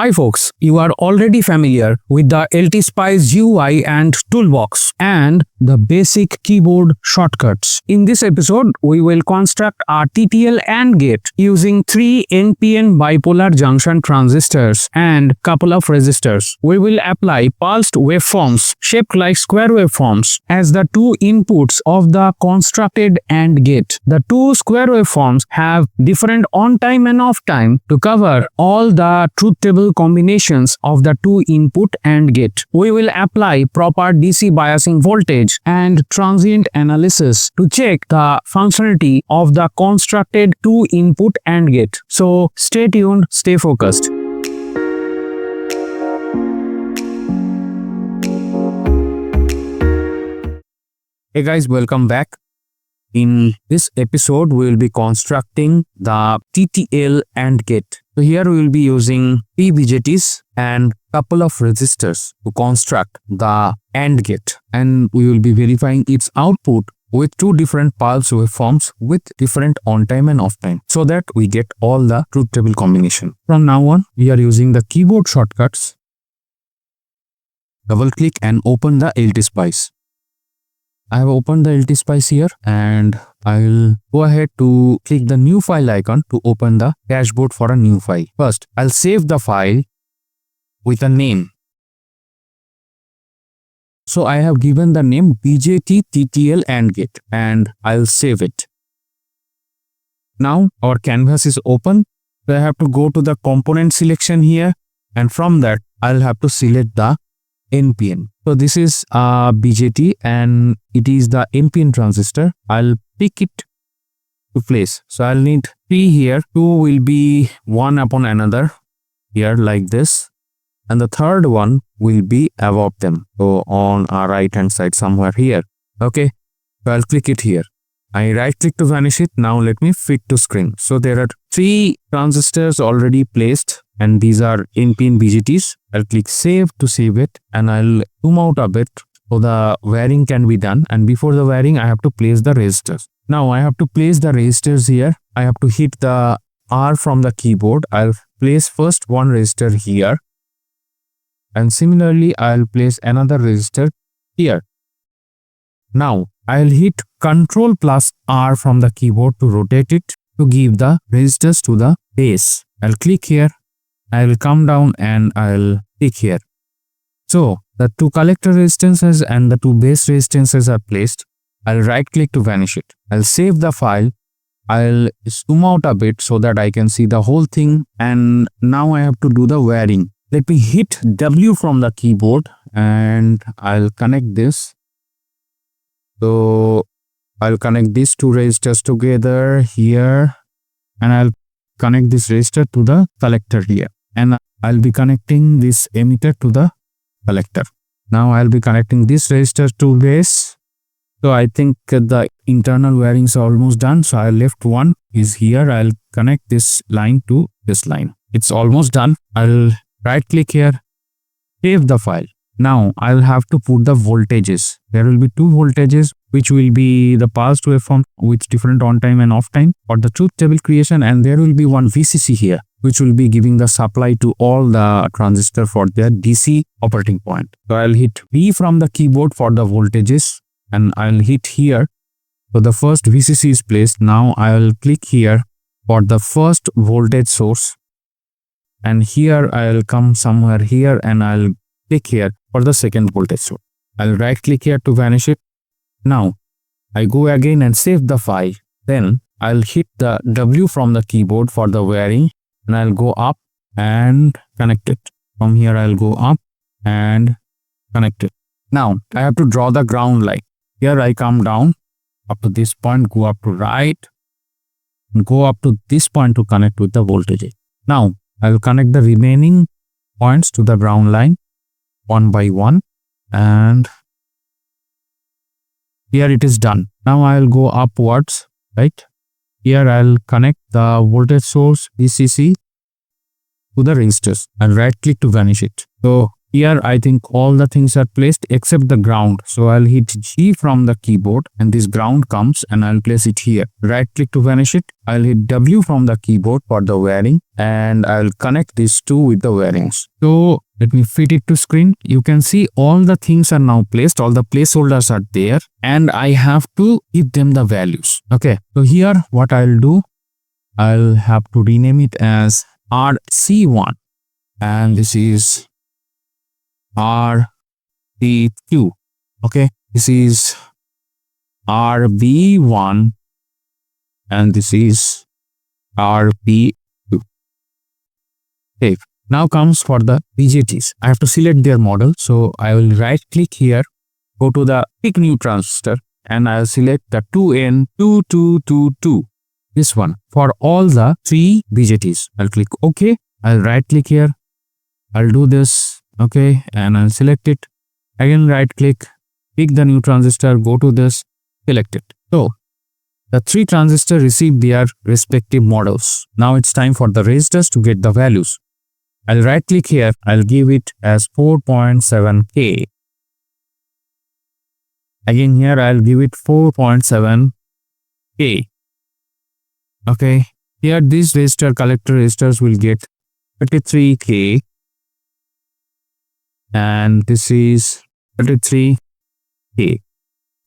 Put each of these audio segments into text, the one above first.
Hi folks, you are already familiar with the LTSpice GUI and toolbox and the basic keyboard shortcuts. In this episode, we will construct a TTL AND gate using 3 NPN bipolar junction transistors and couple of resistors. We will apply pulsed waveforms shaped like square waveforms as the two inputs of the constructed AND gate. The two square waveforms have different on time and off time to cover all the truth table combinations of the two input AND gate. We will apply proper DC biasing voltage and transient analysis to check the functionality of the constructed two input AND gate. So stay tuned, stay focused. Hey guys, welcome back. In this episode, we will be constructing the TTL AND gate. So here we will be using 3 BJTs and couple of resistors to construct the AND gate, and we will be verifying its output with two different pulse waveforms with different on time and off time so that we get all the truth table combination. From now on, we are using the keyboard shortcuts. Double click and open the LTSpice. I have opened the LTSpice here and I will go ahead to click the new file icon to open the dashboard for a new file. First, I'll save the file with a name. So I have given the name BJT TTL AND gate and I'll save it. Now our canvas is open. So I have to go to the component selection here, and from that I'll have to select the NPN. So this is a BJT and it is the NPN transistor. I'll pick it to place. So I'll need 3 here. 2 will be one upon another here like this. And the third one will be above them. So on our right hand side somewhere here. Okay. So I'll click it here. I right click to vanish it. Now let me fit to screen. So there are 3 transistors already placed and these are NPN BJTs. I'll click save to save it and I'll zoom out a bit so the wiring can be done, and before the wiring I have to place the resistors. Now I have to place the resistors here. I have to hit the R from the keyboard. I'll place first one resistor here and similarly I'll place another resistor here. Now I'll hit Ctrl plus R from the keyboard to rotate it to give the resistors to the base. I'll click here. I will come down and I'll click here. So the 2 collector resistances and the 2 base resistances are placed. I'll right click to vanish it. I'll save the file. I'll zoom out a bit so that I can see the whole thing, and now I have to do the wiring. Let me hit W from the keyboard and I'll connect this. So I'll connect these 2 resistors together here and I'll connect this resistor to the collector here. And I'll be connecting this emitter to the collector. Now I'll be connecting this resistor to base. So I think the internal wiring is almost done. So I left one is here. I'll connect this line to this line. It's almost done. I'll right click here, save the file. Now I'll have to put the voltages. There will be 2 voltages which will be the pulsed waveform with different on time and off time for the truth table creation, and there will be one VCC here which will be giving the supply to all the transistor for their DC operating point. So I'll hit V from the keyboard for the voltages and I'll hit here. So the first VCC is placed. Now I'll click here for the first voltage source, and here I'll come somewhere here and I'll click here for the second voltage source. I'll right click here to vanish it. Now I go again and save the file. Then I'll hit the W from the keyboard for the wiring and I'll go up and connect it. From here I'll go up and connect it. Now I have to draw the ground line. Here I come down up to this point, go up to right and go up to this point to connect with the voltage. Now I will connect the remaining points to the ground line one by one, and here it is done. Now I will go upwards, right? Here I'll connect the voltage source VCC to the resistors and right click to vanish it. So Here I think all the things are placed except the ground. So I'll hit G from the keyboard and this ground comes and I'll place it here. Right click to vanish it. I'll hit W from the keyboard for the wiring and I'll connect these two with the wirings. So let me fit it to screen. You can see all the things are now placed. All the placeholders are there and I have to give them the values. Okay. So here what I'll do, I'll have to rename it as RC1 and this is RC2. Okay, this is RB1 and this is RB2. Okay, now comes for the BJTs. I have to select their model. So I will right click here, go to the pick new transistor and I'll select the 2N2222. This one for all the 3 BJTs. I'll click OK. I'll right click here. I'll do this. Okay, and I'll select it. Again, right click, pick the new transistor, go to this, select it. So, the 3 transistors receive their respective models. Now it's time for the resistors to get the values. I'll right click here, I'll give it as 4.7K. Again here, I'll give it 4.7K. Okay, here these resistor collector resistors will get 33K. And this is 33K.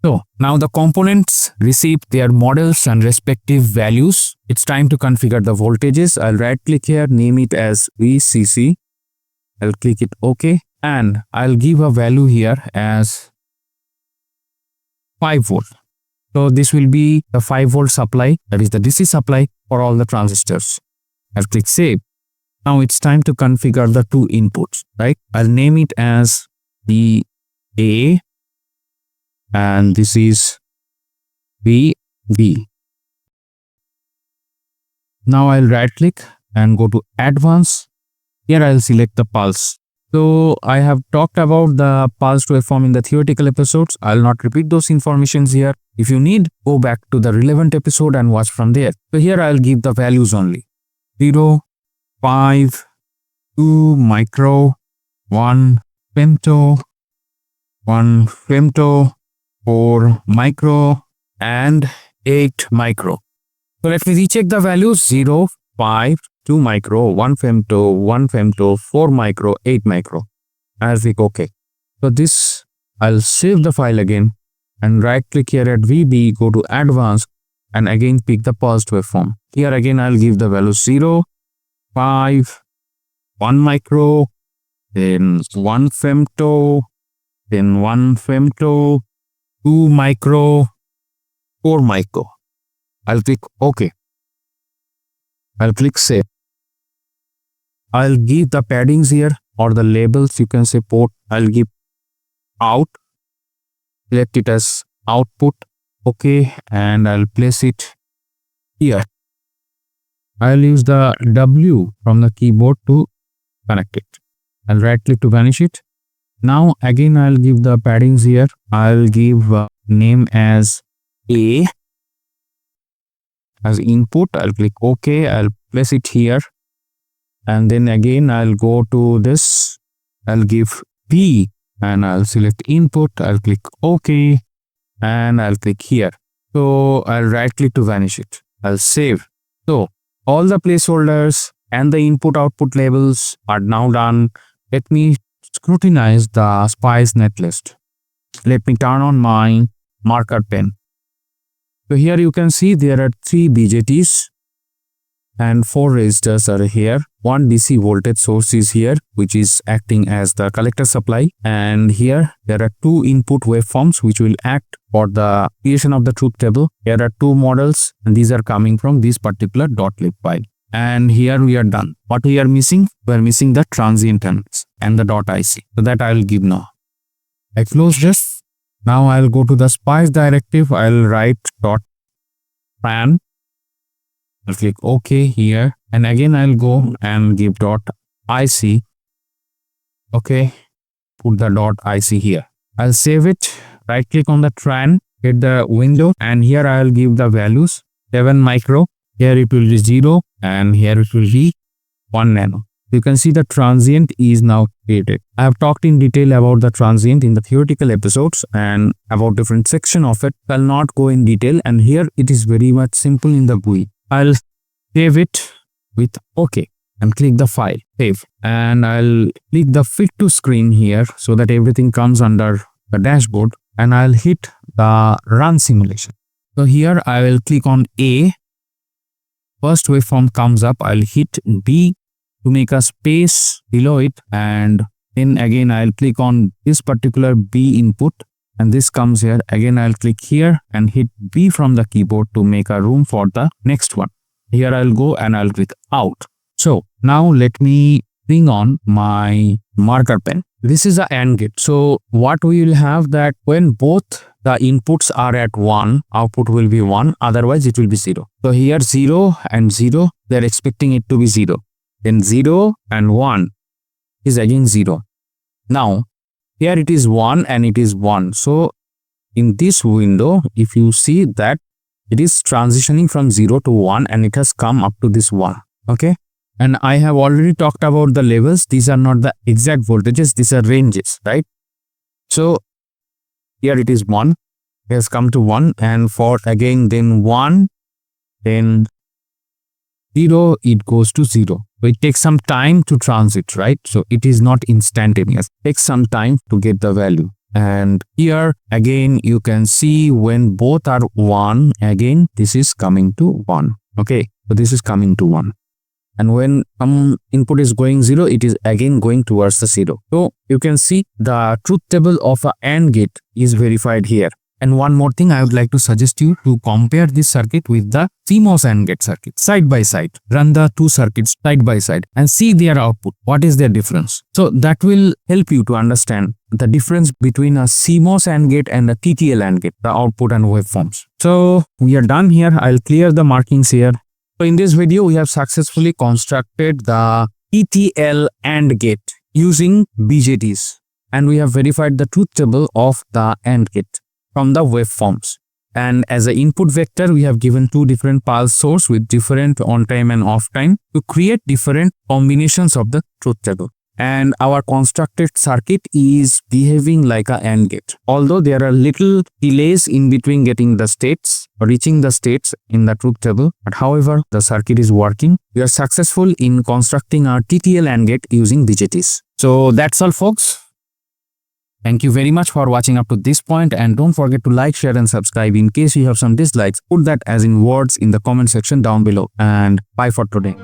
So now the components receive their models and respective values. It's time to configure the voltages. I'll right click here, name it as VCC. I'll click it OK and I'll give a value here as 5 volt. So this will be the 5 volt supply, that is the DC supply for all the transistors. I'll click save. Now it's time to configure the 2 inputs, right? I'll name it as VA and this is VB. Now I'll right click and go to advanced. Here I'll select the pulse. So I have talked about the pulse waveform in the theoretical episodes. I'll not repeat those informations here. If you need, go back to the relevant episode and watch from there. So here I'll give the values only. 0, 5, 2 micro, 1 femto, 1 femto, 4 micro and 8 micro. So let me recheck the values 0, 5, 2 micro, 1 femto, 4 micro, 8 micro. I'll click OK. So this, I'll save the file again and right click here at VB, go to advanced and again pick the pulsed waveform. Here again I'll give the value 0, 5, 1 micro, then 1 femto, then 1 femto, 2 micro, 4 micro. I'll click OK. I'll click save. I'll give the paddings here or the labels, you can say port. I'll give out, select it as output, OK, and I'll place it here. I'll use the W from the keyboard to connect it. I'll right click to vanish it. Now again I'll give the paddings here. I'll give name as A as input. I'll click OK. I'll place it here. And then again I'll go to this. I'll give B and I'll select input. I'll click OK and I'll click here. So I'll right click to vanish it. I'll save. So all the placeholders and the input output labels are now done. Let me scrutinize the SPICE netlist. Let me turn on my marker pen. So here you can see there are 3 BJTs and 4 resistors are here. One DC voltage source is here, which is acting as the collector supply. And here there are 2 input waveforms which will act for the creation of the truth table. Here are 2 models and these are coming from this particular .lib file. And here we are done. What we are missing? We are missing the transient and the .ic. So that I will give now. I close this. Now I'll go to the SPICE directive. I'll write .tran. I'll click OK here. And again I'll go and give .ic. Okay. Put the .ic here. I'll save it. Right click on the tran. Hit the window. And here I'll give the values. 7 micro. Here it will be 0 and here it will be 1 nano. You can see the transient is now created. I have talked in detail about the transient in the theoretical episodes and about different section of it. I'll not go in detail, and here it is very much simple in the GUI. I'll save it with OK and click the file, save, and I'll click the fit to screen here so that everything comes under the dashboard, and I'll hit the run simulation. So here I will click on A. First waveform comes up. I'll hit B to make a space below it, and then again I'll click on this particular B input, and this comes here. Again I'll click here and hit B from the keyboard to make a room for the next one. Here I'll go and I'll click out. So now let me bring on my marker pen. This is a AND gate. So what we will have that when both the inputs are at 1, output will be 1, otherwise it will be 0. So here 0 and 0, they are expecting it to be 0. Then 0 and 1 is again 0. Now here it is 1 and it is 1. So in this window, if you see that it is transitioning from 0 to 1 and it has come up to this 1. Okay. And I have already talked about the levels. These are not the exact voltages. These are ranges, right? So here it is 1. It has come to 1, and for again then 1, then 0, it goes to 0. So it takes some time to transit, right? So it is not instantaneous. It takes some time to get the value. And here again you can see when both are 1, again this is coming to 1. Okay, so this is coming to 1. And when input is going 0, it is again going towards the 0. So you can see the truth table of a AND gate is verified here. And one more thing, I would like to suggest you to compare this circuit with the CMOS AND gate circuit side by side. Run the two circuits side by side and see their output. What is their difference? So that will help you to understand the difference between a CMOS AND gate and a TTL AND gate, the output and waveforms. So we are done here. I'll clear the markings here. So in this video, we have successfully constructed the TTL AND gate using BJTs, and we have verified the truth table of the AND gate from the waveforms. And as an input vector, we have given two different pulse source with different on time and off time to create different combinations of the truth table. And our constructed circuit is behaving like a AND gate. Although there are little delays in between getting the states or reaching the states in the truth table, but however, the circuit is working. We are successful in constructing our TTL AND gate using BJTs. So that's all, folks. Thank you very much for watching up to this point, and don't forget to like, share and subscribe. In case you have some dislikes, put that as in words in the comment section down below, and bye for today.